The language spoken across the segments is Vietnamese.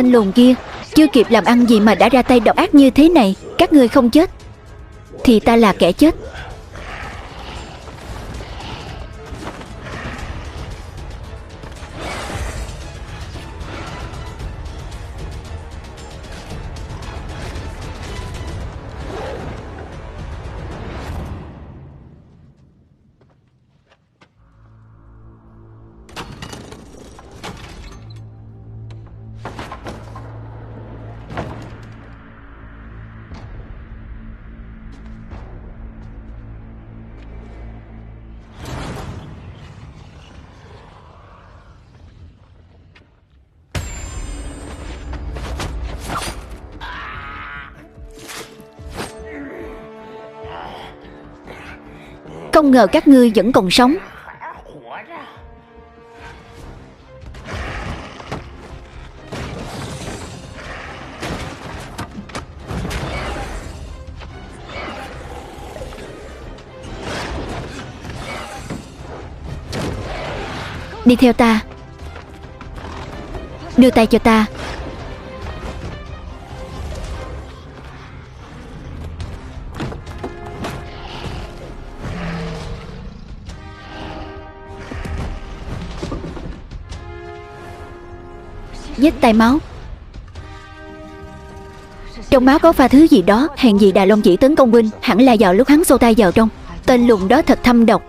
Tên lùn kia chưa kịp làm ăn gì mà đã ra tay độc ác như thế này. Các ngươi không chết thì ta là kẻ chết. Không ngờ các ngươi vẫn còn sống. Đi theo ta. Đưa tay cho ta. Vết tay máu. Trong máu có pha thứ gì đó. Hèn gì Đà Long chỉ tấn công huynh, hẳn là vào lúc hắn xô tay vào trong. Tên lùn đó thật thâm độc.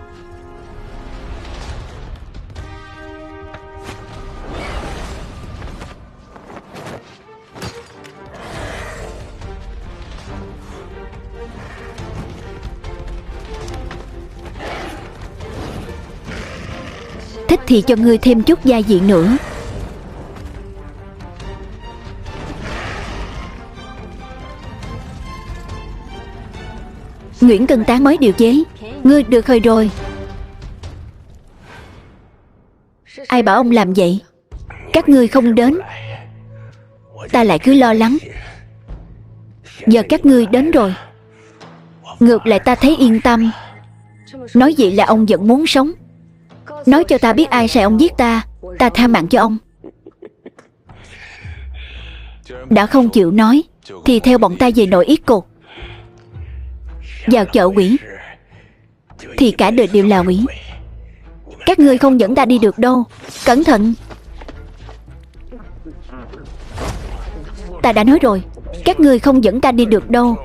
Thích thì cho ngươi thêm chút gia vị nữa. Nguyễn Cân Tán mới điều chế. Ngươi được hơi rồi. Ai bảo ông làm vậy? Các ngươi không đến, ta lại cứ lo lắng. Giờ các ngươi đến rồi, ngược lại ta thấy yên tâm. Nói vậy là ông vẫn muốn sống. Nói cho ta biết ai sai ông giết ta, ta tha mạng cho ông. Đã không chịu nói thì theo bọn ta về nội yết cục. Vào chợ quỷ thì cả đời đều là quỷ. Các ngươi không dẫn ta đi được đâu. Cẩn thận. Ta đã nói rồi, các ngươi không dẫn ta đi được đâu.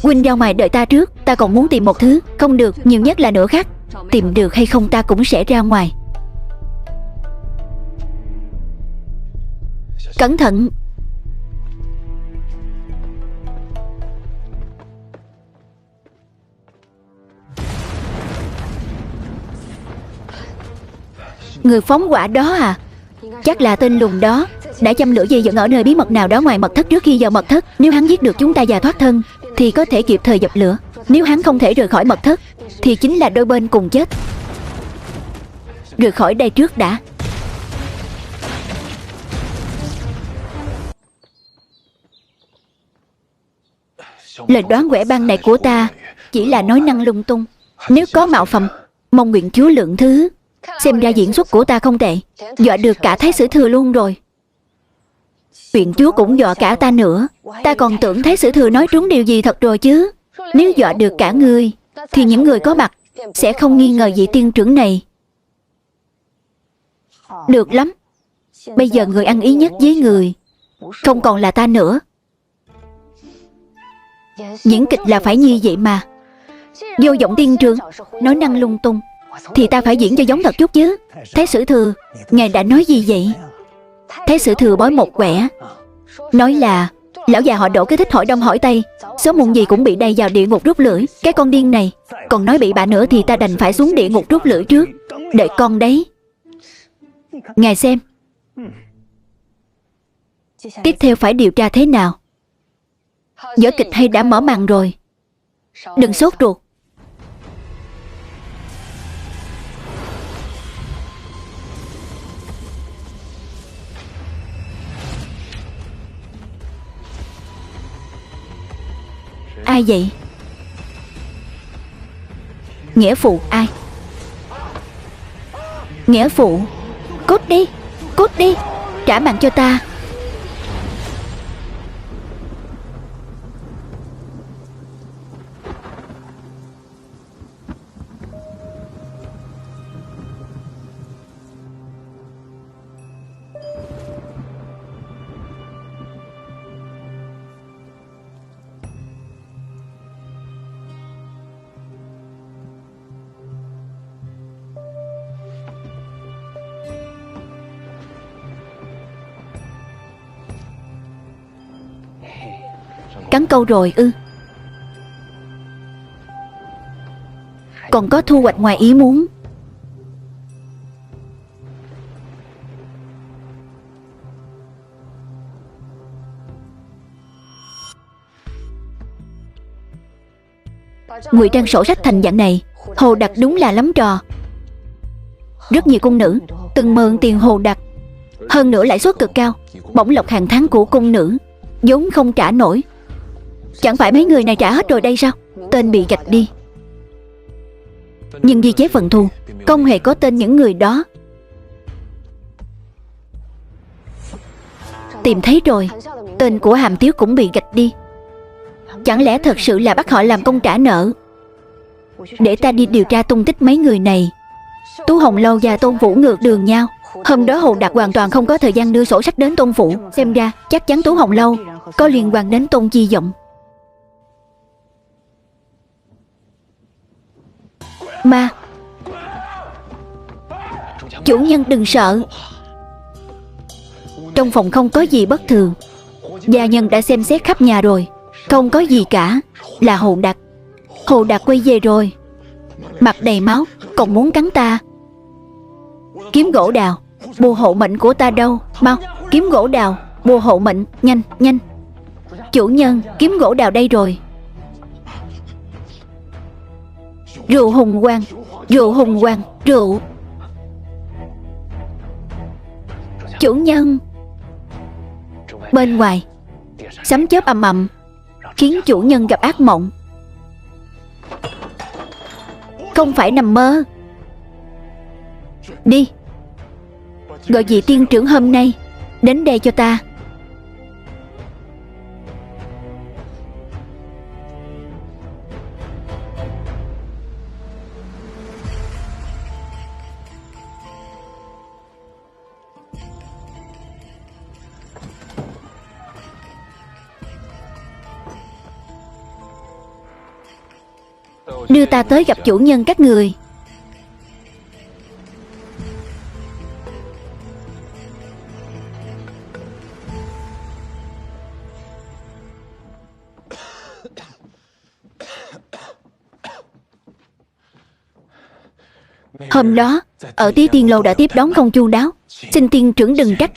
Huynh ra ngoài đợi ta trước. Ta còn muốn tìm một thứ. Không được, nhiều nhất là nửa khắc. Tìm được hay không ta cũng sẽ ra ngoài. Cẩn thận. Người phóng hỏa đó à? Chắc là tên lùn đó đã châm lửa dây dẫn ở nơi bí mật nào đó ngoài mật thất trước khi vào mật thất. Nếu hắn giết được chúng ta và thoát thân thì có thể kịp thời dập lửa. Nếu hắn không thể rời khỏi mật thất thì chính là đôi bên cùng chết. Rời khỏi đây trước đã. Lời đoán quẻ ban này của ta chỉ là nói năng lung tung. Nếu có mạo phạm, mong nguyện Chúa lượng thứ. Xem ra diễn xuất của ta không tệ, dọa được cả Thái Sử Thừa luôn rồi. Nguyện Chúa cũng dọa cả ta nữa. Ta còn tưởng Thái Sử Thừa nói trúng điều gì thật rồi chứ. Nếu dọa được cả ngươi thì những người có mặt sẽ không nghi ngờ vị tiên trưởng này. Được lắm. Bây giờ người ăn ý nhất với người không còn là ta nữa. Diễn kịch là phải như vậy mà. Vô vọng tiên trưởng nói năng lung tung thì ta phải diễn cho giống thật chút chứ. Thái Sử Thừa, ngài đã nói gì vậy? Thái Sử Thừa bói một quẻ, nói là lão già họ Đỗ cứ thích hỏi đông hỏi tây, sớm muộn gì cũng bị đầy vào địa ngục rút lưỡi. Cái con điên này còn nói bị bạ nữa thì ta đành phải xuống địa ngục rút lưỡi trước. Đợi con đấy. Ngài xem tiếp theo phải điều tra thế nào. Vở kịch hay đã mở màn rồi. Đừng sốt ruột. Ai vậy? Nghĩa phụ, cút đi, cút đi, trả mạng cho ta. Cắn câu rồi ư? Còn có thu hoạch ngoài ý muốn. Ngụy trang sổ sách thành dạng này, Hồ Đặc đúng là lắm trò. Rất nhiều cung nữ từng mượn tiền Hồ Đặc, hơn nữa lãi suất cực cao. Bổng lộc hàng tháng của cung nữ vốn không trả nổi. Chẳng phải mấy người này trả hết rồi đây sao? Tên bị gạch đi, nhưng ghi chép phần thu không hề có tên những người đó. Tìm thấy rồi, tên của Hàm Tiếu cũng bị gạch đi. Chẳng lẽ thật sự là bắt họ làm công trả nợ? Để ta đi điều tra tung tích mấy người này. Tú Hồng Lâu và Tôn Phủ ngược đường nhau. Hôm đó Hồ Đạt hoàn toàn không có thời gian đưa sổ sách đến Tôn Phủ. Xem ra chắc chắn Tú Hồng Lâu có liên quan đến Tôn Chi Vọng. Ma, chủ nhân đừng sợ. Trong phòng không có gì bất thường. Gia nhân đã xem xét khắp nhà rồi, không có gì cả. Là Hồ Đạt. Hồ Đạt quay về rồi, mặt đầy máu, còn muốn cắn ta. Kiếm gỗ đào, bùa hộ mệnh của ta đâu? Mau, kiếm gỗ đào, bùa hộ mệnh, nhanh, nhanh. Chủ nhân, kiếm gỗ đào đây rồi. Rượu hùng quang, rượu hùng quang, rượu. Chủ nhân. Bên ngoài sấm chớp ầm ầm, khiến chủ nhân gặp ác mộng. Không phải nằm mơ. Đi, gọi vị tiên trưởng hôm nay đến đây cho ta. Đưa ta tới gặp chủ nhân các người. Hôm đó ở Tí Tiên Lâu đã tiếp đón không chu đáo, xin tiên trưởng đừng trách.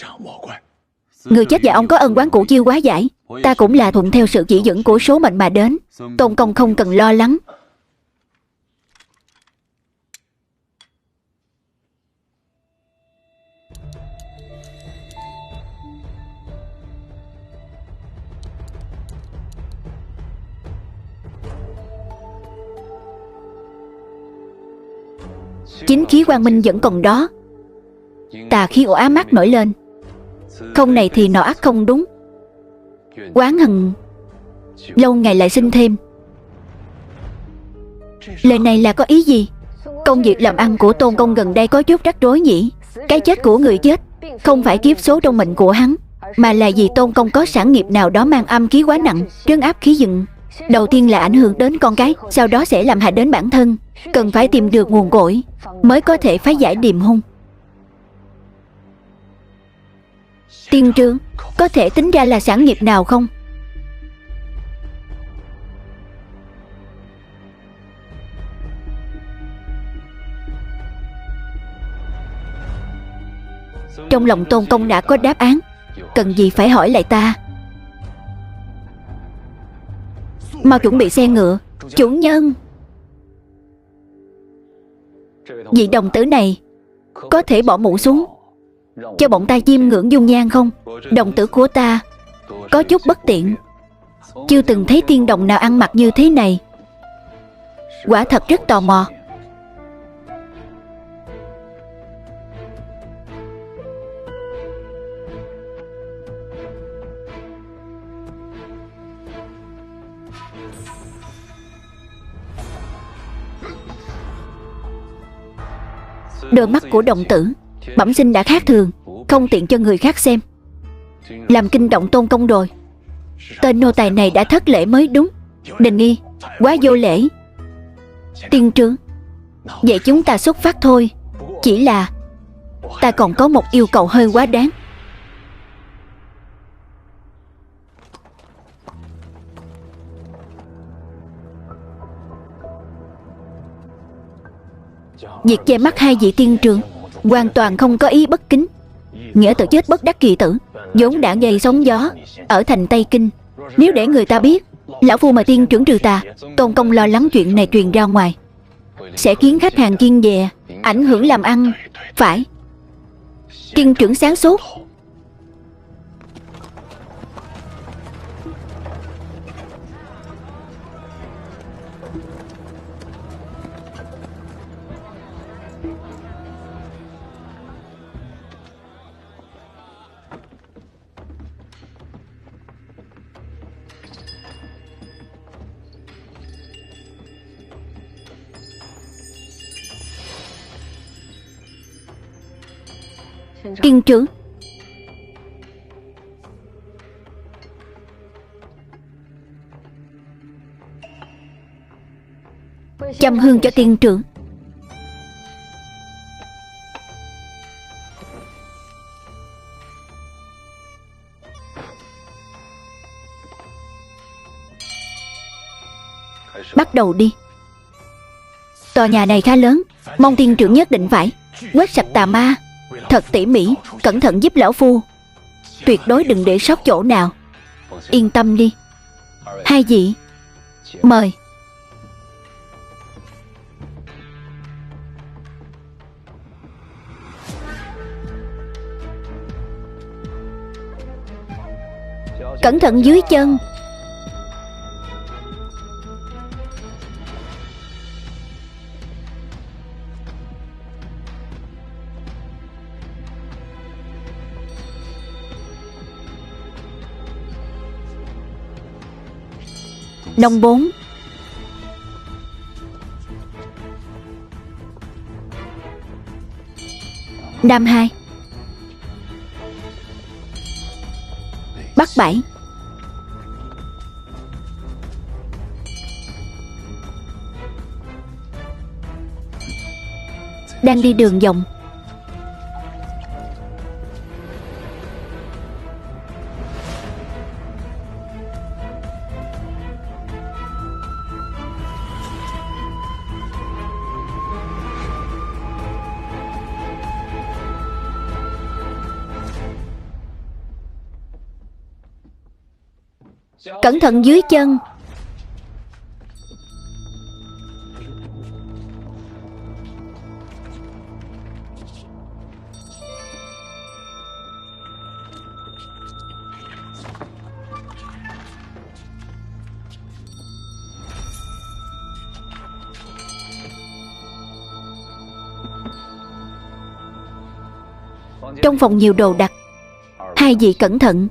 Người chết và ông có ân oán cũ chiêu quá giải. Ta cũng là thuận theo sự chỉ dẫn của số mệnh mà đến. Tôn công không cần lo lắng. Chính khí quang minh vẫn còn đó. Tà khí ám ác nổi lên. Không này thì nọ ác không đúng. Oán hận lâu ngày lại sinh thêm. Lời này là có ý gì? Công việc làm ăn của Tôn công gần đây có chút rắc rối nhỉ? Cái chết của người chết không phải kiếp số trong mệnh của hắn, mà là vì Tôn công có sản nghiệp nào đó mang âm khí quá nặng, trấn áp khí vận. Đầu tiên là ảnh hưởng đến con cái, sau đó sẽ làm hại đến bản thân. Cần phải tìm được nguồn cội mới có thể phá giải điềm hung. Tiên trưởng có thể tính ra là sản nghiệp nào không? Trong lòng Tôn công đã có đáp án, cần gì phải hỏi lại ta. Mau chuẩn bị xe ngựa. Chủ nhân, vị đồng tử này có thể bỏ mũ xuống, cho bọn ta chiêm ngưỡng dung nhan không? Đồng tử của ta có chút bất tiện, chưa từng thấy tiên đồng nào ăn mặc như thế này. Quả thật rất tò mò. Đôi mắt của đồng tử bẩm sinh đã khác thường, không tiện cho người khác xem, làm kinh động Tôn công rồi. Tên nô tài này đã thất lễ mới đúng. Đình Nghi, quá vô lễ. Tiên trướng, vậy chúng ta xuất phát thôi. Chỉ là ta còn có một yêu cầu hơi quá đáng. Việc che mắt hai vị tiên trưởng hoàn toàn không có ý bất kính. Nghĩa tử chết bất đắc kỳ tử, vốn đã gây sóng gió ở thành Tây Kinh. Nếu để người ta biết lão phu mời tiên trưởng trừ tà, Tôn công lo lắng chuyện này truyền ra ngoài sẽ khiến khách hàng kiêng dè, ảnh hưởng làm ăn. Phải, tiên trưởng sáng suốt. Tiên trưởng, châm hương cho tiên trưởng. Bắt đầu đi. Tòa nhà này khá lớn, mong tiên trưởng nhất định phải quét sạch tà ma thật tỉ mỉ, cẩn thận giúp lão phu, tuyệt đối đừng để sót chỗ nào. Yên tâm đi. Hai vị, mời. Cẩn thận dưới chân. Đông 4. Nam 2. Bắc 7. Đang đi đường vòng. Cẩn thận dưới chân. Trong phòng nhiều đồ đạc, hai vị cẩn thận.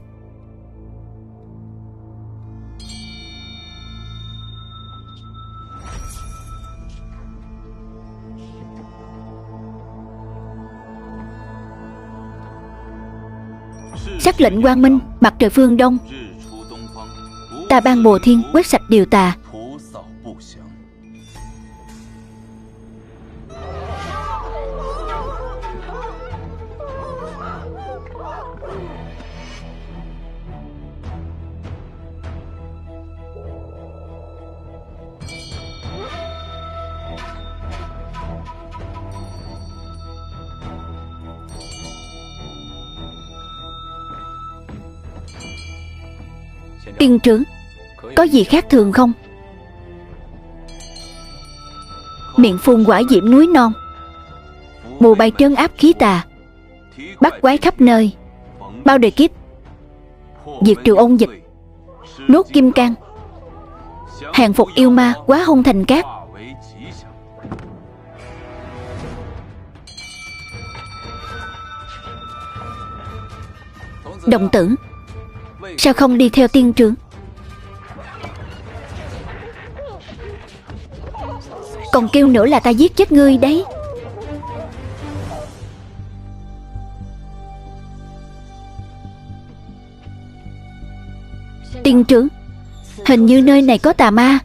Sắc lệnh quang minh, mặt trời phương đông. Ta ban bồ thiên quét sạch điều tà. Tiên trưởng, có gì khác thường không? Miệng phun hỏa diễm núi non, bùa bay trấn áp khí tà, bắt quái khắp nơi, bao đời kiếp, diệt trừ ôn dịch, nuốt kim cang, hàng phục yêu ma, quá hung thành cát. Đồng tử, sao không đi theo tiên trưởng? Còn kêu nữa là ta giết chết ngươi đấy. Tiên trưởng, hình như nơi này có tà ma.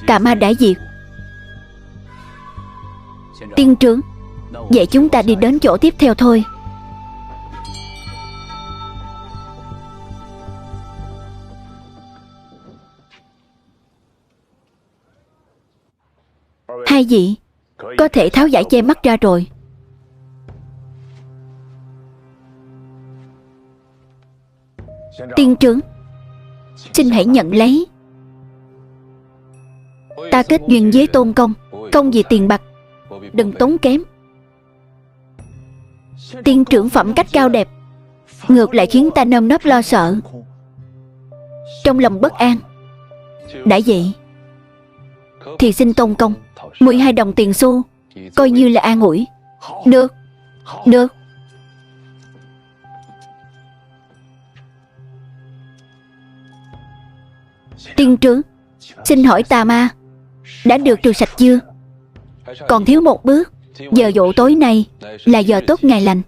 Tà ma đã diệt. Tiên trưởng, vậy chúng ta đi đến chỗ tiếp theo thôi. Hai vị có thể tháo giải che mắt ra rồi. Tiên trưởng, xin hãy nhận lấy. Ta kết duyên với Tôn Công, không vì tiền bạc, đừng tốn kém. Tiên trưởng phẩm cách cao đẹp, ngược lại khiến ta nơm nớp lo sợ, trong lòng bất an. Đã vậy thì xin Tôn Công 12 đồng tiền xu, coi như là an ủi. Được, được. Tiên trưởng, xin hỏi tà ma đã được trừ sạch chưa? Còn thiếu một bước. Giờ dỗ tối nay là giờ tốt ngày lành.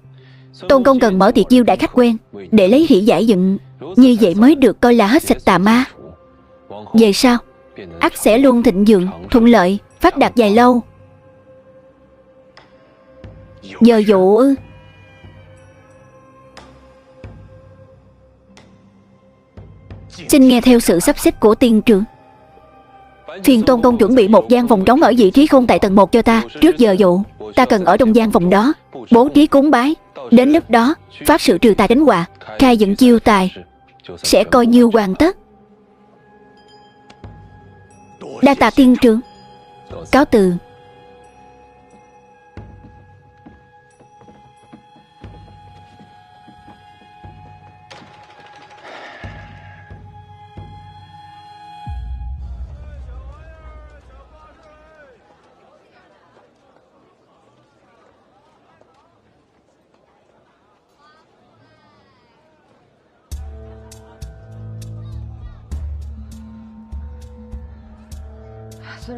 Tôn Công cần mở tiệc chiêu đãi khách quen, để lấy hỷ giải dựng. Như vậy mới được coi là hết sạch tà ma. Về sau ắt sẽ luôn thịnh vượng, thuận lợi, phát đạt dài lâu. Giờ dụ ư? Xin nghe theo sự sắp xếp của tiên trưởng. Phiền Tôn Công chuẩn bị một gian phòng trống ở vị trí khôn tại tầng 1 cho ta. Trước giờ dụ, ta cần ở trong gian phòng đó, bố trí cúng bái. Đến lúc đó pháp sự trừ tà đánh họa, khai dựng chiêu tài, sẽ coi như hoàn tất. Đa tạ tiên trưởng. Cáo từ.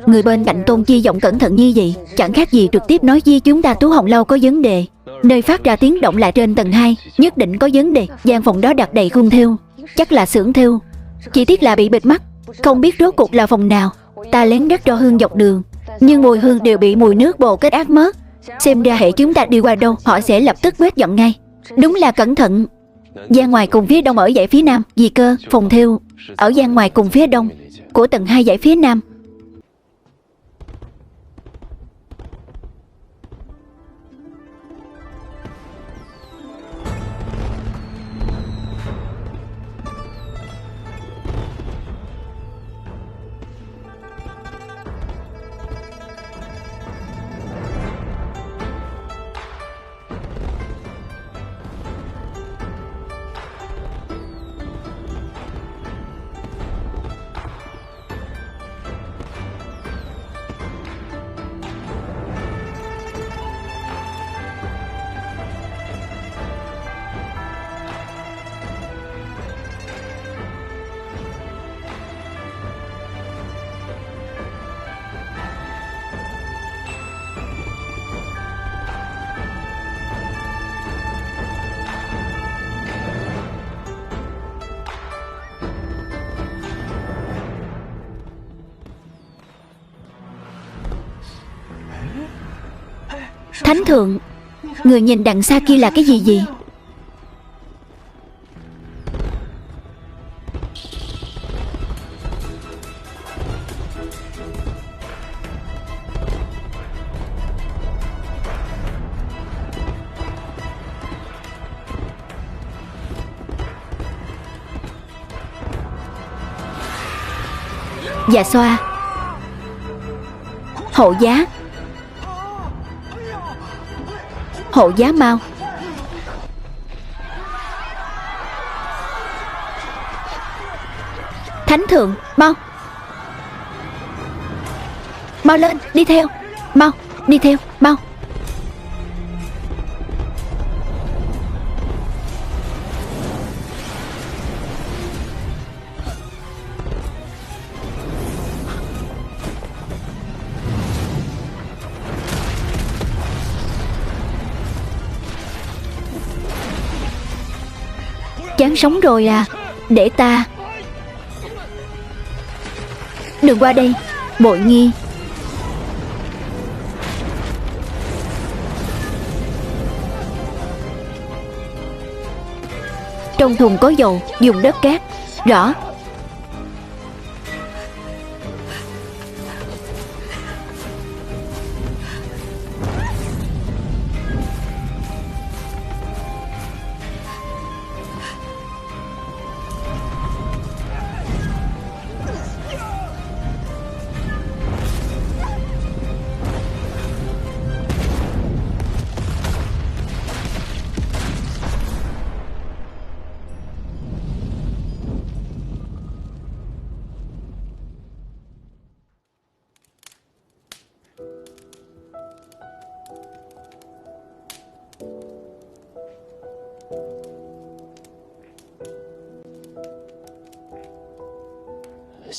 Người bên cạnh Tôn Chi giọng cẩn thận như vậy, chẳng khác gì trực tiếp nói với chúng ta Tú Hồng Lâu có vấn đề. Nơi phát ra tiếng động là trên tầng 2, nhất định có vấn đề. Gian phòng đó đặt đầy khung thêu, chắc là xưởng thêu. Chỉ tiếc là bị bịt mắt, không biết rốt cuộc là phòng nào. Ta lén đắt cho hương dọc đường, nhưng mùi hương đều bị mùi nước bồ kết át mất. Xem ra hệ chúng ta đi qua đâu, họ sẽ lập tức quét dọn ngay. Đúng là cẩn thận. Gian ngoài cùng phía đông ở dãy phía nam, vì cơ, phòng thêu ở gian ngoài cùng phía đông của tầng 2 dãy phía nam. Thánh thượng, người nhìn đằng xa kia là cái gì vậy? Dạ xoa, hộ giá, hộ giá mau. Thánh thượng, mau, mau lên, đi theo, mau, đi theo, mau. chán sống rồi à. Để ta. Đừng qua đây, Bội Nghi. Trong thùng có dầu, dùng đất cát. Rõ.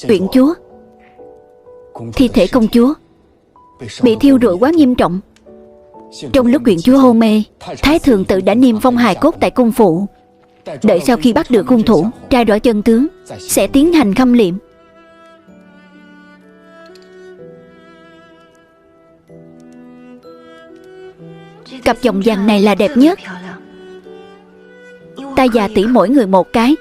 Huyện chúa, thi thể công chúa bị thiêu rụi quá nghiêm trọng. Trong lúc huyện chúa hôn mê, Thái thượng tự đã niêm phong hài cốt tại cung phụ. Đợi sau khi bắt được hung thủ, tra rõ chân tướng, sẽ tiến hành khâm liệm. Cặp vòng vàng này là đẹp nhất. Ta và tỷ mỗi người một cái.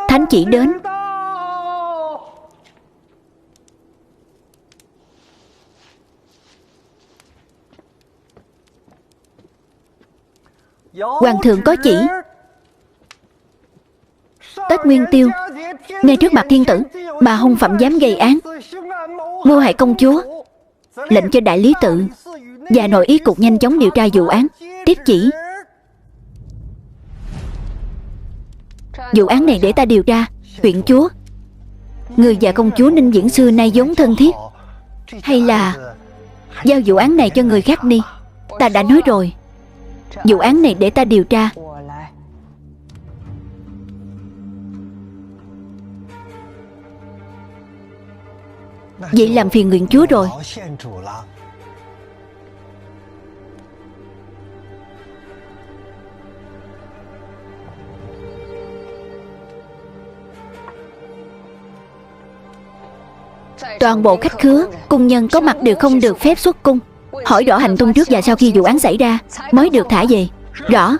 Thánh chỉ đến. Hoàng thượng có chỉ. Tết Nguyên Tiêu, ngay trước mặt thiên tử mà hung phạm dám gây án, mưu hại công chúa, lệnh cho đại lý tự và nội ý cục nhanh chóng điều tra vụ án. Tiếp chỉ. Vụ án này để ta điều tra. Huyện chúa, người và công chúa Ninh Viễn xưa nay vốn thân thiết, hay là giao vụ án này cho người khác đi? Ta đã nói rồi, vụ án này để ta điều tra. Vậy làm phiền huyện chúa rồi. Toàn bộ khách khứa, cung nhân có mặt đều không được phép xuất cung. Hỏi rõ hành tung trước và sau khi vụ án xảy ra mới được thả về. Rõ.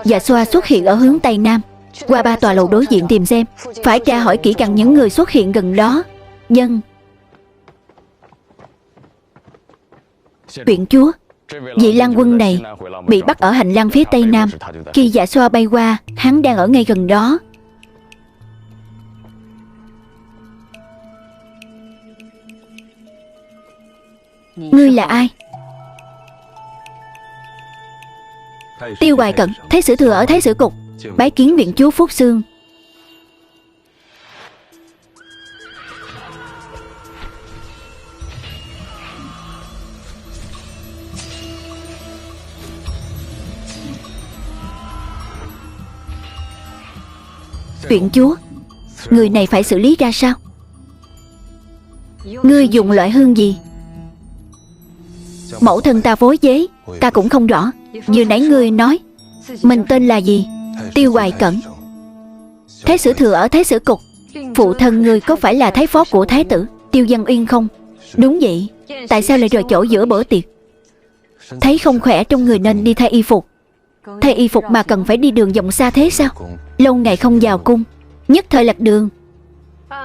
Dạ Xoa xuất hiện ở hướng Tây Nam, qua 3 tòa lầu đối diện tìm xem. Phải tra hỏi kỹ càng những người xuất hiện gần đó. Dân. Huyện chúa, vị Lan quân này bị bắt ở hành lang phía Tây Nam. Khi Dạ Xoa bay qua, hắn đang ở ngay gần đó. Ngươi là ai? Tiêu Hoài Cận, Thái sử thừa ở Thái sử cục, bái kiến viện chúa Phúc Xương. Viện chúa, người này phải xử lý ra sao? Ngươi dùng loại hương gì? Mẫu thân ta phối chế, ta cũng không rõ. Vừa nãy ngươi nói mình tên là gì? Tiêu Hoài Cẩn. Thái sử thừa ở Thái sử cục. Phụ thân ngươi có phải là thái phó của thái tử Tiêu Văn Uyên không? Đúng vậy. Tại sao lại rời chỗ giữa bữa tiệc? Thấy không khỏe trong người nên đi thay y phục. Thay y phục mà cần phải đi đường vòng xa thế sao? Lâu ngày không vào cung, nhất thời lạc đường.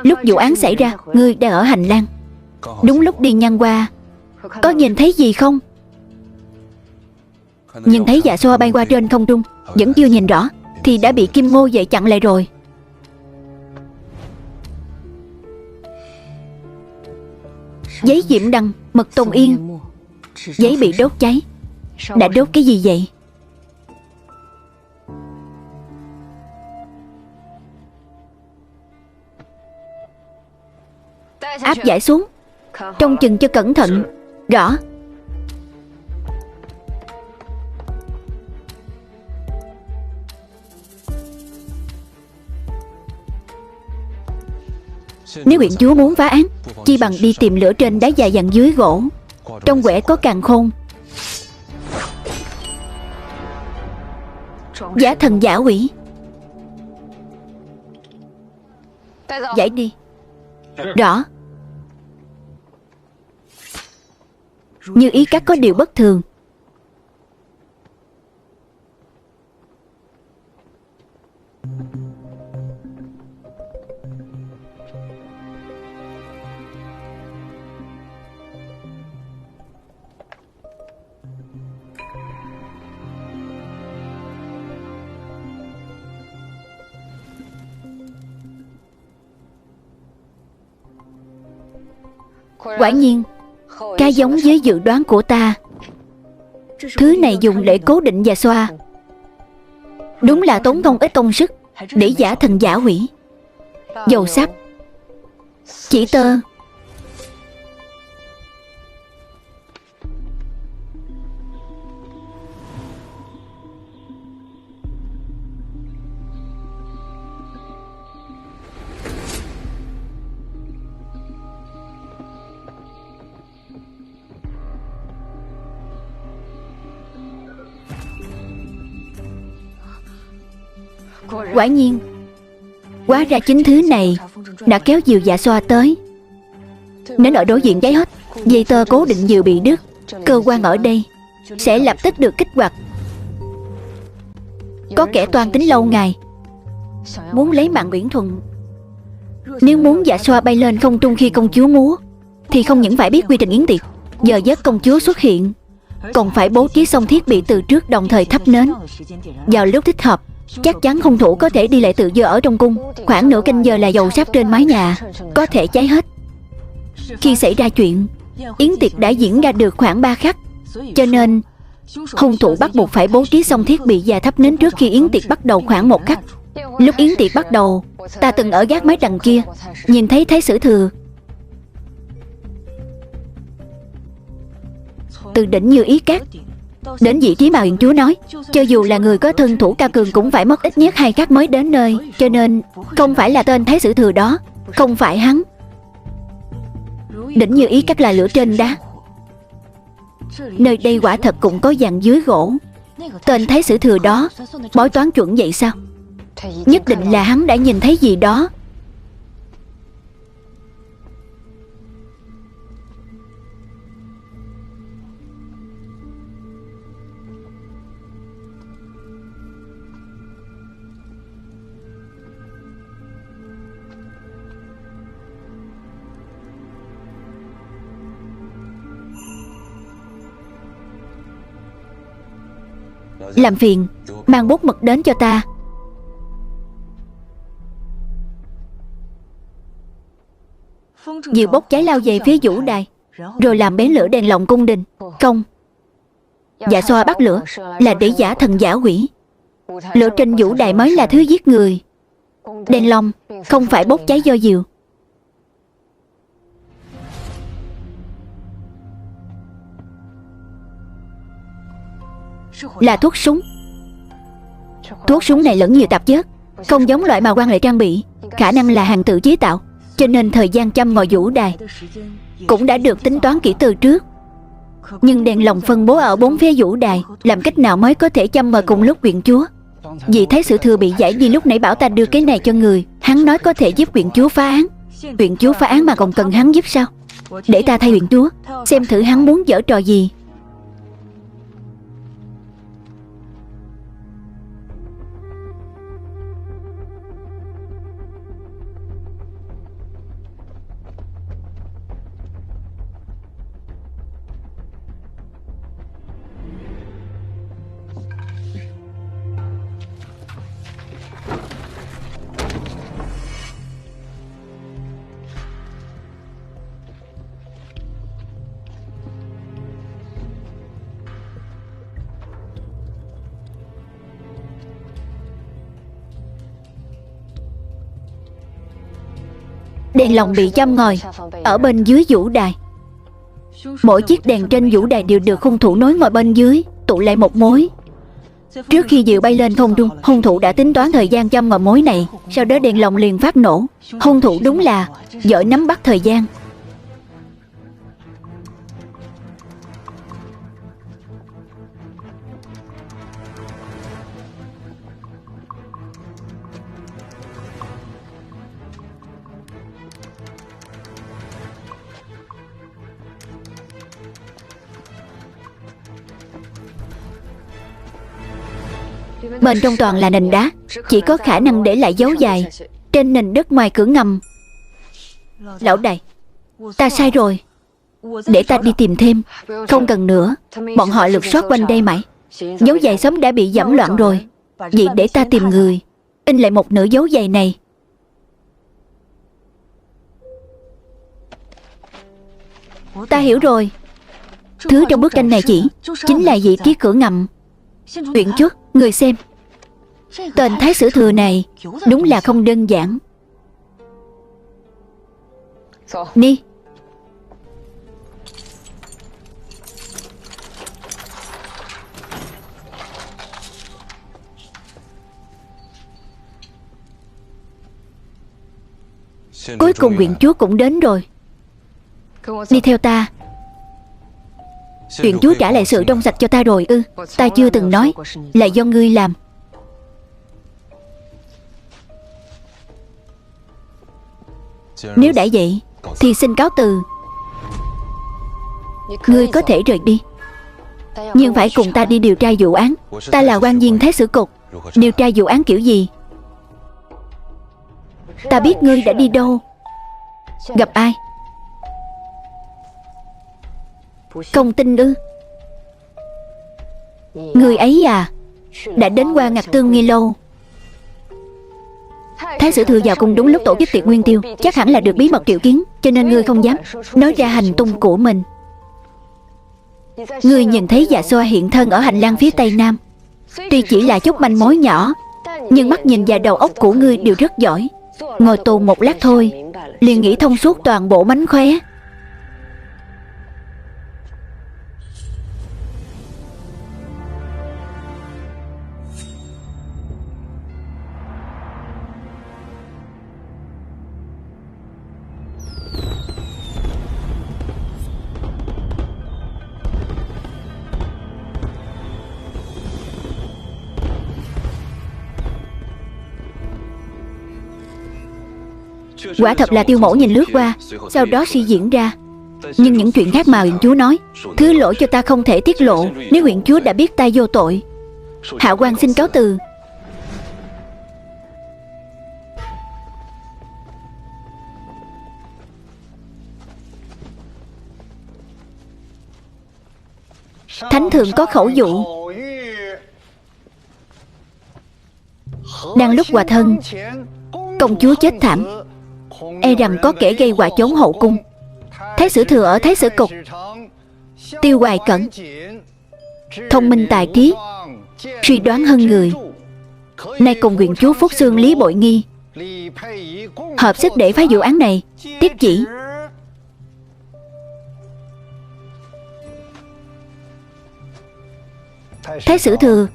Lúc vụ án xảy ra, ngươi đang ở hành lang. Đúng lúc đi ngang qua, có nhìn thấy gì không? Nhìn thấy Dạ Xoa bay qua trên không trung, vẫn chưa nhìn rõ thì đã bị Kim Ngô vệ chặn lại rồi. Giấy diễm đăng, mật tông yên. Giấy bị đốt cháy. Đã đốt cái gì vậy? áp giải xuống. Trông chừng cho cẩn thận. Rõ. Nếu huyện chúa muốn phá án, chi bằng đi tìm lửa trên đá dài dặn dưới gỗ. Trong quẻ có càn khôn. Giả thần giả quỷ. Giải đi. Rõ. Như ý các có điều bất thường. Quả nhiên, ca giống với dự đoán của ta. Thứ này dùng để cố định và xoa. Đúng là tốn không ít công sức để giả thần giả quỷ. Dầu sắt, chỉ tơ. Quả nhiên, hóa ra chính thứ này đã kéo diều dạ xoa tới. Nếu ở đối diện cháy hết, dây tơ cố định diều bị đứt, cơ quan ở đây sẽ lập tức được kích hoạt. Có kẻ toan tính lâu ngày, muốn lấy mạng Uyển Thuận. Nếu muốn dạ xoa bay lên không trung khi công chúa múa, thì không những phải biết quy trình yến tiệc, giờ giấc công chúa xuất hiện, còn phải bố trí xong thiết bị từ trước, đồng thời thắp nến vào lúc thích hợp. Chắc chắn hung thủ có thể đi lại tự do ở trong cung. Khoảng nửa canh giờ là dầu sáp trên mái nhà có thể cháy hết. Khi xảy ra chuyện, yến tiệc đã diễn ra được khoảng 3 khắc, cho nên hung thủ bắt buộc phải bố trí xong thiết bị và thắp nến trước khi yến tiệc bắt đầu khoảng 1 khắc. Lúc yến tiệc bắt đầu, ta từng ở gác mái đằng kia nhìn thấy Thái Sử Thừa từ đỉnh Như Ý Cát đến vị trí mà huyện chúa nói. Cho dù là người có thân thủ cao cường cũng phải mất ít nhất 2 khắc mới đến nơi. Cho nên không phải là tên Thái Sử Thừa đó. Không phải hắn. Đỉnh Như Ý Cát là lửa trên đá. Nơi đây quả thật cũng có dàn dưới gỗ. Tên Thái Sử Thừa đó bói toán chuẩn vậy sao? Nhất định là hắn đã nhìn thấy gì đó. Làm phiền mang bút mực đến cho ta. Diều bốc cháy lao về phía vũ đài, rồi làm bén lửa đèn lồng cung đình. Không, dạ xoa bắt lửa là để giả thần giả quỷ. Lửa trên vũ đài mới là thứ giết người. Đèn lồng không phải bốc cháy do diều. Là thuốc súng. Thuốc súng này lẫn nhiều tạp chất, không giống loại mà quan lại trang bị, khả năng là hàng tự chế tạo, cho nên thời gian châm ngòi vũ đài cũng đã được tính toán kỹ từ trước. Nhưng đèn lồng phân bố ở 4 phía vũ đài, làm cách nào mới có thể châm ngòi cùng lúc huyện chúa? Vì Thái Sử Thừa bị giải đi lúc nãy bảo ta đưa cái này cho người. Hắn nói có thể giúp huyện chúa phá án. Huyện chúa phá án mà còn cần hắn giúp sao? Để ta thay huyện chúa, xem thử hắn muốn giở trò gì. Đèn lồng bị châm ngòi ở bên dưới vũ đài. Mỗi chiếc đèn trên vũ đài đều được hung thủ nối ngồi bên dưới, tụ lại một mối. Trước khi diều bay lên không trung, hung thủ đã tính toán thời gian châm ngòi mối này. Sau đó đèn lồng liền phát nổ. Hung thủ đúng là giỏi nắm bắt thời gian. Bên trong toàn là nền đá, chỉ có khả năng để lại dấu dài trên nền đất ngoài cửa ngầm. Lão đại, ta sai rồi. Để ta đi tìm thêm. Không cần nữa, bọn họ lục soát quanh đây mãi. Dấu giày sớm đã bị giẫm loạn rồi. Vậy để ta tìm người in lại một nửa dấu giày này. Ta hiểu rồi. Thứ trong bức tranh này chỉ chính là vị trí cửa ngầm. Uyển Chúa, người xem. Tên Thái Sử Thừa này đúng là không đơn giản. Đi. Cuối cùng Uyển Chúa cũng đến rồi. Đi theo ta. Uyển Chúa trả lại sự trong sạch cho ta rồi ư? Ta chưa từng nói là do ngươi làm. Nếu đã vậy thì xin cáo từ. Ngươi có thể rời đi, nhưng phải cùng ta đi điều tra vụ án. Ta là quan viên Thái Sử Cục. Điều tra vụ án kiểu gì? Ta biết ngươi đã đi đâu, gặp ai. Không tin ư? Người ấy à, đã đến qua Ngạc Tương Nghi Lâu. Thái Sử Thừa vào cùng đúng lúc tổ chức tiệc nguyên tiêu, chắc hẳn là được bí mật triệu kiến, cho nên ngươi không dám nói ra hành tung của mình. Ngươi nhìn thấy Dạ Xoa hiện thân ở hành lang phía tây nam. Tuy chỉ là chút manh mối nhỏ, nhưng mắt nhìn và đầu óc của ngươi đều rất giỏi. Ngồi tù một lát thôi liền nghĩ thông suốt toàn bộ mánh khóe. Quả thật là Tiêu Mẫu nhìn lướt qua, sau đó suy diễn ra. Nhưng những chuyện khác mà Uyển Chúa nói, thứ lỗi cho ta không thể tiết lộ. Nếu Uyển Chúa đã biết ta vô tội, hạ quan xin cáo từ. Thánh thượng có khẩu dụ, đang lúc hòa thân công chúa chết thảm, e rằng có kẻ gây họa chốn hậu cung. Thái Sử Thừa ở Thái Sử Cục, Tiêu Hoài Cẩn thông minh tài trí, suy đoán hơn người. Nay cùng Uyển Chúa Phúc Xương Lý Bội Nghi hợp sức để phá vụ án này. Tiếp chỉ. Thái Sử Thừa,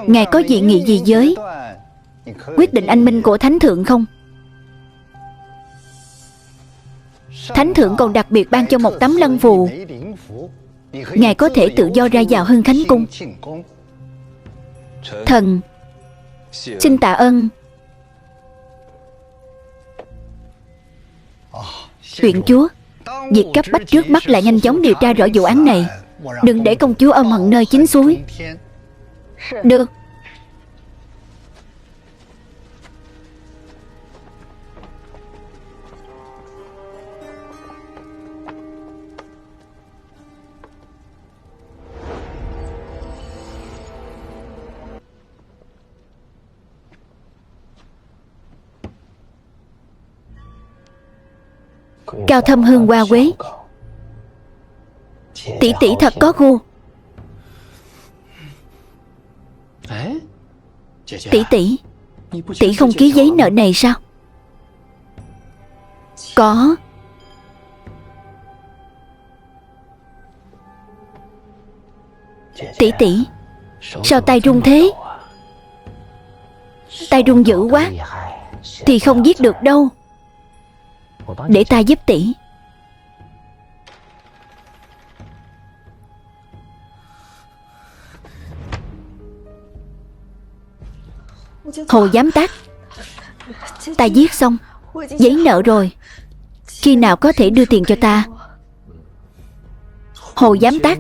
ngài có dị nghị gì với quyết định anh minh của Thánh Thượng không? Thánh Thượng còn đặc biệt ban cho một tấm lân phù, ngài có thể tự do ra vào Hưng Khánh Cung. Thần xin tạ ơn. Uyển Chúa, việc cấp bách trước mắt là nhanh chóng điều tra rõ vụ án này, đừng để công chúa âm hận nơi chính suối. Được. Cao thâm hương hoa quế, tỷ tỷ thật có gu. Tỷ tỷ, tỷ không ký giấy nợ này sao? Có. Tỷ tỷ, sao tay run thế? Tay run dữ quá thì không giết được đâu. Để ta giúp tỷ. Hồ giám tác, ta giết xong, giấy nợ rồi. Khi nào có thể đưa tiền cho ta? Hồ giám tác.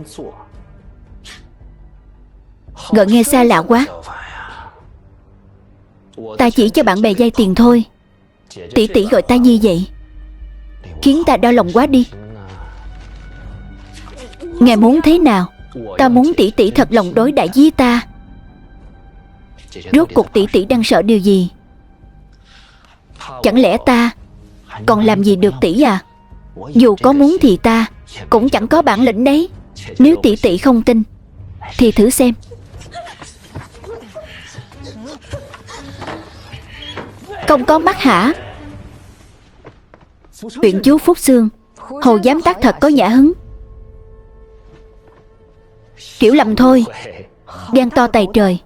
Gọi nghe xa lạ quá. Ta chỉ cho bạn bè vay tiền thôi. Tỷ tỷ gọi ta như vậy khiến ta đau lòng quá đi. Ngài muốn thế nào? Ta muốn tỷ tỷ thật lòng đối đãi với ta. Rốt cuộc tỷ tỷ đang sợ điều gì? Chẳng lẽ ta còn làm gì được tỷ à? Dù có muốn thì ta cũng chẳng có bản lĩnh đấy. Nếu tỷ tỷ không tin thì thử xem. Không có mắt hả? Huyện chúa Phúc Xương, Hồ giám tác thật có nhã hứng. Hiểu lầm thôi. Gan to tày trời,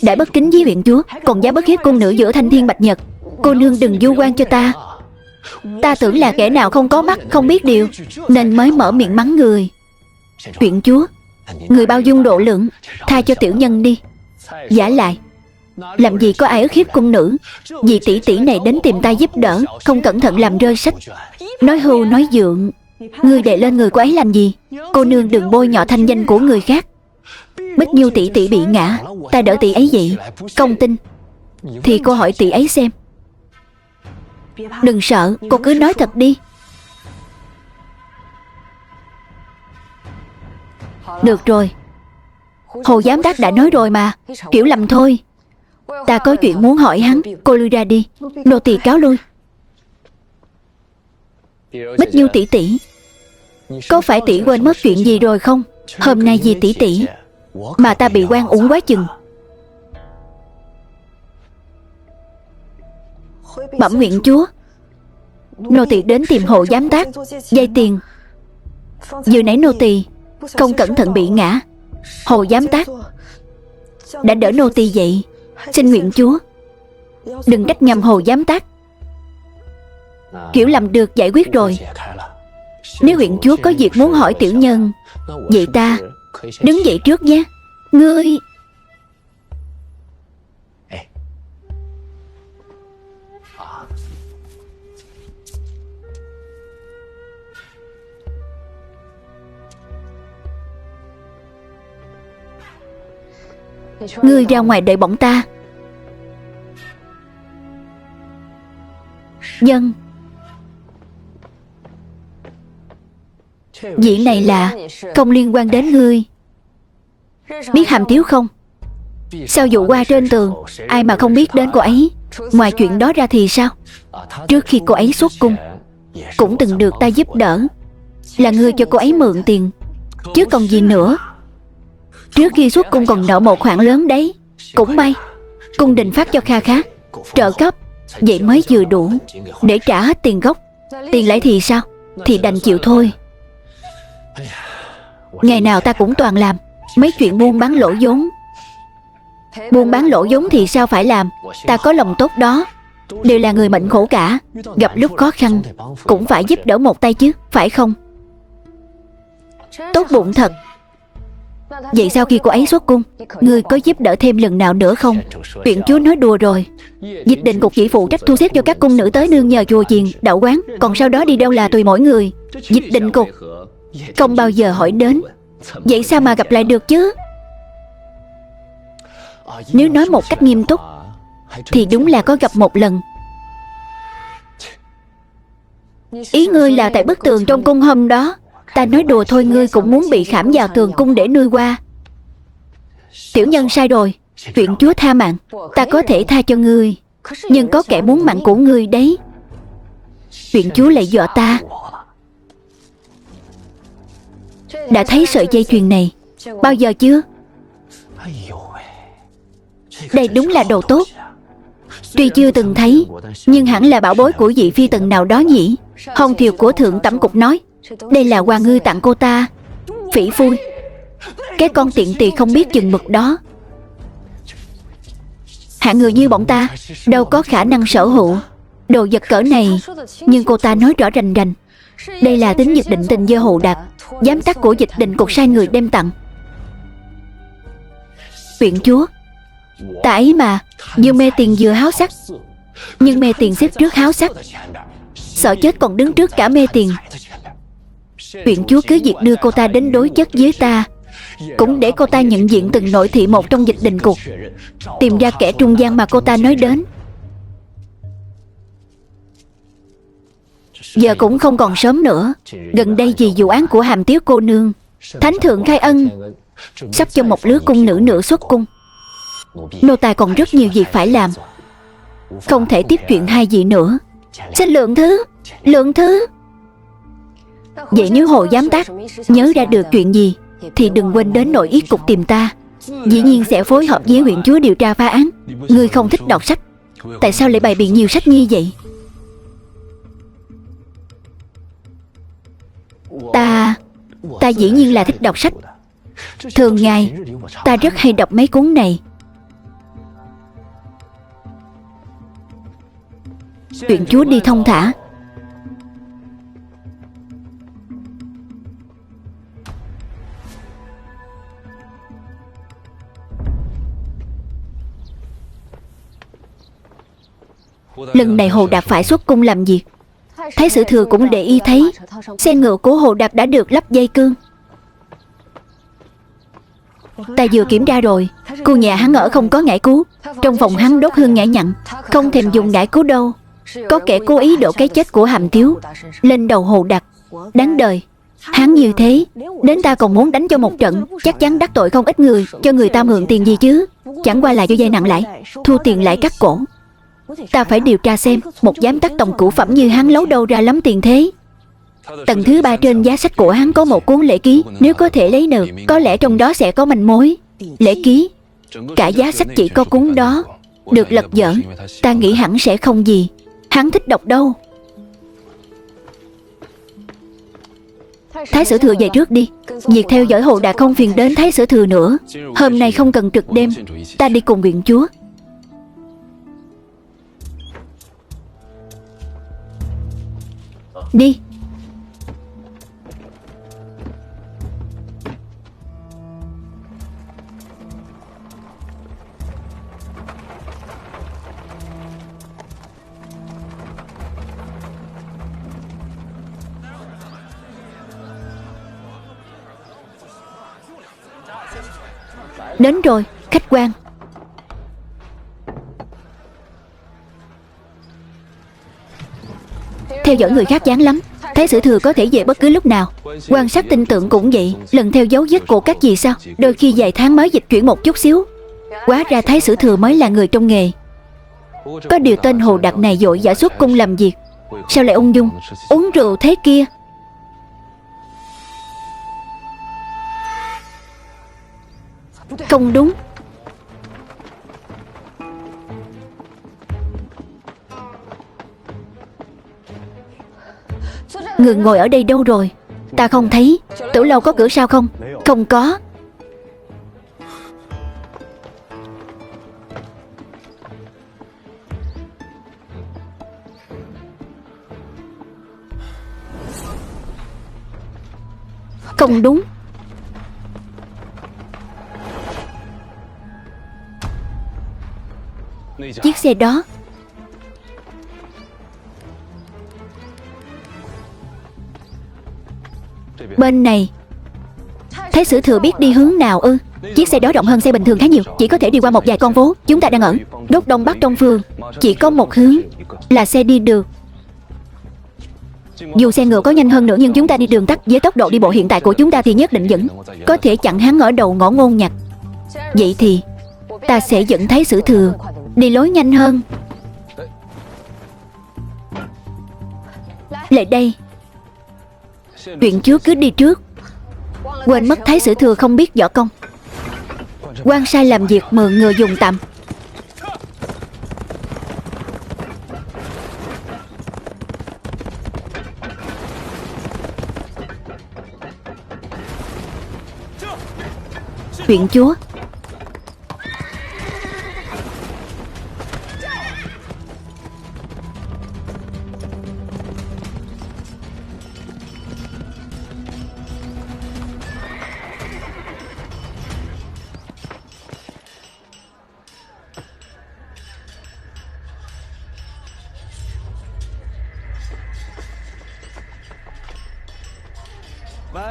đã bất kính với huyện chúa, còn dám bất hiếp cung nữ giữa thanh thiên bạch nhật. Cô nương đừng vu oan cho ta. Ta tưởng là kẻ nào không có mắt, không biết điều, nên mới mở miệng mắng người. Huyện chúa, người bao dung độ lượng, tha cho tiểu nhân đi. Giả lại, làm gì có ai ức hiếp cung nữ. Vì tỷ tỷ này đến tìm ta giúp đỡ, không cẩn thận làm rơi sách. Nói hưu nói dượng, ngươi đè lên người cô ấy làm gì? Cô nương đừng bôi nhọ thanh danh của người khác. Bích Nhu tỷ tỷ bị ngã, ta đỡ tỷ ấy vậy. Không tin thì cô hỏi tỷ ấy xem. Đừng sợ, cô cứ nói thật đi. Được rồi, Hồ giám đắc đã nói rồi mà. Hiểu lầm thôi. Ta có chuyện muốn hỏi hắn. Cô lui ra đi. Nô tỳ cáo lui. Bích Nhu tỷ tỷ, có phải tỷ quên mất chuyện gì rồi không? Hôm nay vì tỷ tỷ mà ta bị oan uổng quá chừng. Bẩm huyện chúa, nô tỳ đến tìm Hồ giám tác vay tiền. Vừa nãy nô tỳ không cẩn thận bị ngã. Hồ giám tác đã đỡ nô tỳ dậy. Xin huyện chúa đừng trách nhầm Hồ giám tác. Hiểu lầm được giải quyết rồi. Nếu huyện chúa có việc muốn hỏi tiểu nhân, vậy ta đứng dậy trước nhé. Ngươi... Ngươi ra ngoài đợi bỏng ta. Dân. Vị này là không liên quan đến ngươi. Biết Hàm Tiếu không? Sao dụ qua trên tường, ai mà không biết đến cô ấy. Ngoài chuyện đó ra thì sao? Trước khi cô ấy xuất cung cũng từng được ta giúp đỡ. Là ngươi cho cô ấy mượn tiền chứ còn gì nữa. Trước khi xuất cung còn nợ một khoản lớn đấy. Cũng may cung đình phát cho kha khá trợ cấp, vậy mới vừa đủ để trả hết tiền gốc. Tiền lãi thì sao? Thì đành chịu thôi. Ngày nào ta cũng toàn làm mấy chuyện buôn bán lỗ vốn. Buôn bán lỗ vốn thì sao phải làm. Ta có lòng tốt đó. Đều là người mệnh khổ cả, gặp lúc khó khăn cũng phải giúp đỡ một tay chứ, phải không? Tốt bụng thật. Vậy sau khi cô ấy xuất cung, ngươi có giúp đỡ thêm lần nào nữa không? Huyện chúa nói đùa rồi. Dịch định cục chỉ phụ trách thu xếp cho các cung nữ tới nương nhờ chùa chiền, đạo quán, còn sau đó đi đâu là tùy mỗi người. Dịch định cục không bao giờ hỏi đến. Vậy sao mà gặp lại được chứ? Nếu nói một cách nghiêm túc thì đúng là có gặp một lần. Ý ngươi là tại bức tường trong cung hôm đó. Ta nói đùa thôi, ngươi cũng muốn bị khảm vào tường cung để nuôi qua. Tiểu nhân sai rồi. Huyện chúa tha mạng, ta có thể tha cho ngươi, nhưng có kẻ muốn mạng của ngươi đấy. Huyện chúa lại dọa ta. Đã thấy sợi dây chuyền này bao giờ chưa? Đây đúng là đồ tốt. Tuy chưa từng thấy, nhưng hẳn là bảo bối của vị phi tần nào đó nhỉ. Hồng thiều của thượng tẩm cục nói, đây là Hoàng Ngư tặng cô ta. Phỉ phui, cái con tiện tỳ không biết chừng mực đó. Hạng người như bọn ta đâu có khả năng sở hữu đồ vật cỡ này. Nhưng cô ta nói rõ rành rành, đây là tính dịch định tình do Hồ Đạp, giám đốc của dịch định cục sai người đem tặng. Huyện chúa, ta ấy mà, vừa mê tiền vừa háo sắc. Nhưng mê tiền xếp trước háo sắc, sợ chết còn đứng trước cả mê tiền. Huyện chúa cứ việc đưa cô ta đến đối chất với ta, cũng để cô ta nhận diện từng nội thị một trong dịch định cục, tìm ra kẻ trung gian mà cô ta nói đến. Giờ cũng không còn sớm nữa. Gần đây vì vụ án của Hàm Tiếu cô nương, Thánh thượng khai ân, sắp cho một lứa cung nữ nữa xuất cung. Nô tài còn rất nhiều việc phải làm, không thể tiếp chuyện hai vị nữa. Xin lượng thứ, lượng thứ. Vậy nếu Hồ giám đốc nhớ ra được chuyện gì thì đừng quên đến nội yết cục tìm ta. Dĩ nhiên sẽ phối hợp với huyện chúa điều tra phá án. Ngươi không thích đọc sách, tại sao lại bày biện nhiều sách như vậy? Ta dĩ nhiên là thích đọc sách. Thường ngày ta rất hay đọc mấy cuốn này. Huyện chúa đi thông thả. Lần này Hồ Đạp phải xuất cung làm việc. Thái sử thừa cũng để ý thấy xe ngựa của Hồ Đạp đã được lắp dây cương. Ta vừa kiểm tra rồi, khu nhà hắn ở không có ngải cứu. Trong phòng hắn đốt hương nhã nhặn, không thèm dùng ngải cứu đâu. Có kẻ cố ý đổ cái chết của Hàm Tiếu lên đầu Hồ Đạp. Đáng đời. Hắn như thế, đến ta còn muốn đánh cho một trận, chắc chắn đắc tội không ít người. Cho người ta mượn tiền gì chứ? Chẳng qua là cho vay nặng lãi, thu tiền lại cắt cổ. Ta phải điều tra xem một giám đốc tổng cửu phẩm như hắn lấu đâu ra lắm tiền thế. Tầng thứ 3 trên giá sách của hắn có một cuốn lễ ký. Nếu có thể lấy được, có lẽ trong đó sẽ có manh mối. Lễ ký, cả giá sách chỉ có cuốn đó được lật dở. Ta nghĩ hẳn sẽ không gì. Hắn thích đọc đâu. Thái sử thừa về trước đi. Việc theo dõi Hồ Đạp không phiền đến Thái sử thừa nữa. Hôm nay không cần trực đêm. Ta đi cùng huyện chúa. Đi. Đến rồi, khách quan. Theo dõi người khác chán lắm. Thái sử thừa có thể về bất cứ lúc nào. Quan sát tin tượng cũng vậy. Lần theo dấu vết của các gì sao? Đôi khi vài tháng mới dịch chuyển một chút xíu. Hóa ra Thái sử thừa mới là người trong nghề. Có điều tên Hồ Đạp này vội vã xuất cung làm việc, sao lại ung dung uống rượu thế kia? Không đúng. Người ngồi ở đây đâu rồi? Ta không thấy. Tử lâu có cửa sao không? Không có. Không đúng. Chiếc xe đó. Bên này. Thái sử thừa biết đi hướng nào ư? Chiếc xe đó rộng hơn xe bình thường khá nhiều, chỉ có thể đi qua một vài con phố. Chúng ta đang ở đốt đông bắc trong phường, chỉ có một hướng là xe đi được. Dù xe ngựa có nhanh hơn nữa, nhưng chúng ta đi đường tắt với tốc độ đi bộ hiện tại của chúng ta thì nhất định vẫn có thể chặn hắn ở đầu ngõ Ngôn Nhạc. Vậy thì ta sẽ dẫn Thái sử thừa đi lối nhanh hơn. Lại đây. Huyện chúa cứ đi trước. Quên mất Thái sử thừa không biết võ công. Quan sai làm việc mượn người dùng tạm. Huyện chúa.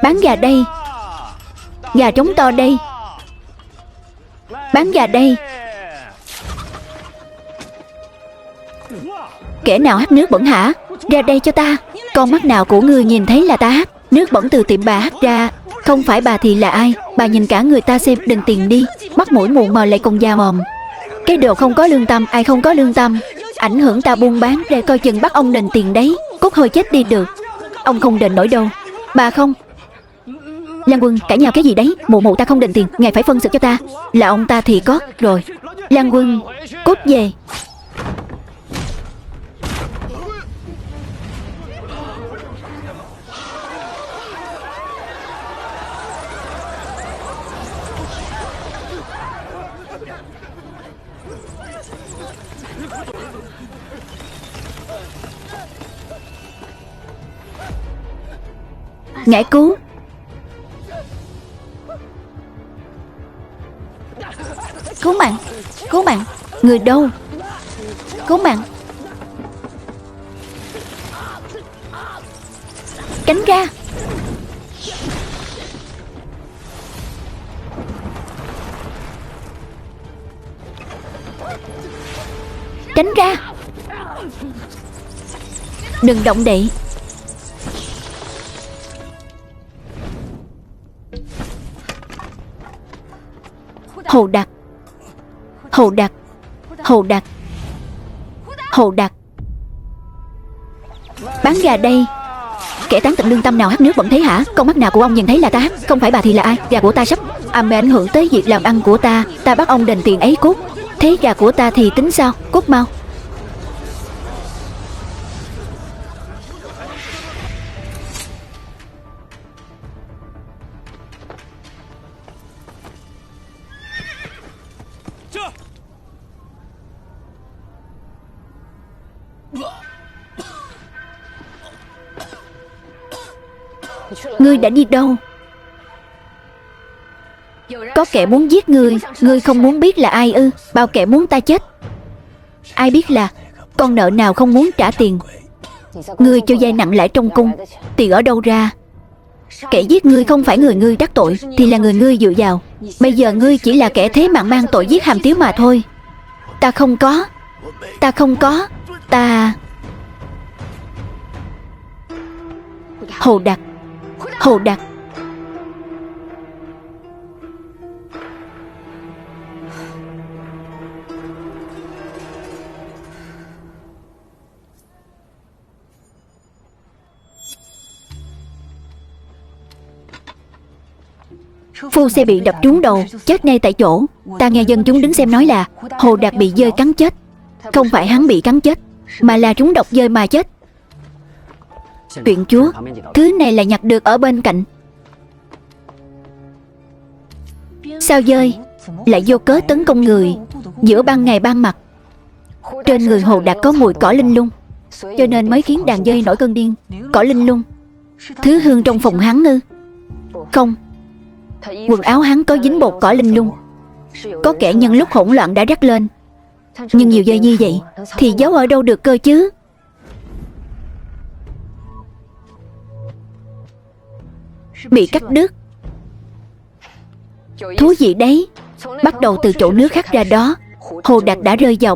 Bán gà đây. Gà trống to đây. Bán gà đây. Kẻ nào hắt nước bẩn hả? Ra đây cho ta. Con mắt nào của ngươi nhìn thấy là ta hắt? Nước bẩn từ tiệm bà hắt ra. Không phải bà thì là ai? Bà nhìn cả người ta xem, đừng tiền đi. Mắt mũi mù mờ lại còn da mồm. Cái đồ không có lương tâm. Ai không có lương tâm? Ảnh hưởng ta buôn bán, để coi chừng bắt ông đền tiền đấy. Cút hơi chết đi được. Ông không đền nổi đâu. Bà không. Lan Quân, cãi nhau cái gì đấy? Mụ ta không đền tiền, ngài phải phân xử cho ta. Là ông ta thì có rồi. Lan Quân, cút về. Ngải cứu. Cứu mạng. Cứu mạng. Người đâu? Cứu mạng. Tránh ra. Tránh ra. Đừng động đậy. Hồ Đặc. Hồ Đặc. Hồ Đặc. Hồ Đặc. Bán gà đây. Kẻ tán tận lương tâm nào hắt nước bẩn thế hả? Con mắt nào của ông nhìn thấy là ta hắt? Không phải bà thì là ai? Gà của ta sắp ảnh hưởng tới việc làm ăn của ta. Ta bắt ông đền tiền ấy cút. Thế gà của ta thì tính sao? Cút mau. Ngươi đã đi đâu? Có kẻ muốn giết ngươi. Ngươi không muốn biết là ai ư? Bao kẻ muốn ta chết. Ai biết là con nợ nào không muốn trả tiền. Ngươi cho vay nặng lãi trong cung. Tiền ở đâu ra? Kẻ giết ngươi không phải người ngươi đắc tội, thì là người ngươi dựa vào. Bây giờ ngươi chỉ là kẻ thế mạng mang tội giết Hàm Tiếu mà thôi. Ta không có. Ta không có. Ta... Hồ Đặc. Hồ Đặc. Phu xe bị đập trúng đầu, chết ngay tại chỗ. Ta nghe dân chúng đứng xem nói là Hồ Đạt bị dơi cắn chết. Không phải hắn bị cắn chết, mà là trúng độc dơi mà chết. Huyện chúa, thứ này là nhặt được ở bên cạnh. Sao dơi lại vô cớ tấn công người giữa ban ngày ban mặt? Trên người Hồ Đạt có mùi cỏ linh lung, cho nên mới khiến đàn dơi nổi cơn điên. Cỏ linh lung, thứ hương trong phòng hắn ư? Không, quần áo hắn có dính bột cỏ linh lung. Có kẻ nhân lúc hỗn loạn đã rắc lên. Nhưng nhiều dơi như vậy thì giấu ở đâu được cơ chứ? Bị cắt đứt. Thú gì đấy? Bắt đầu từ chỗ nước khác ra đó, Hồ Đạt đã rơi vào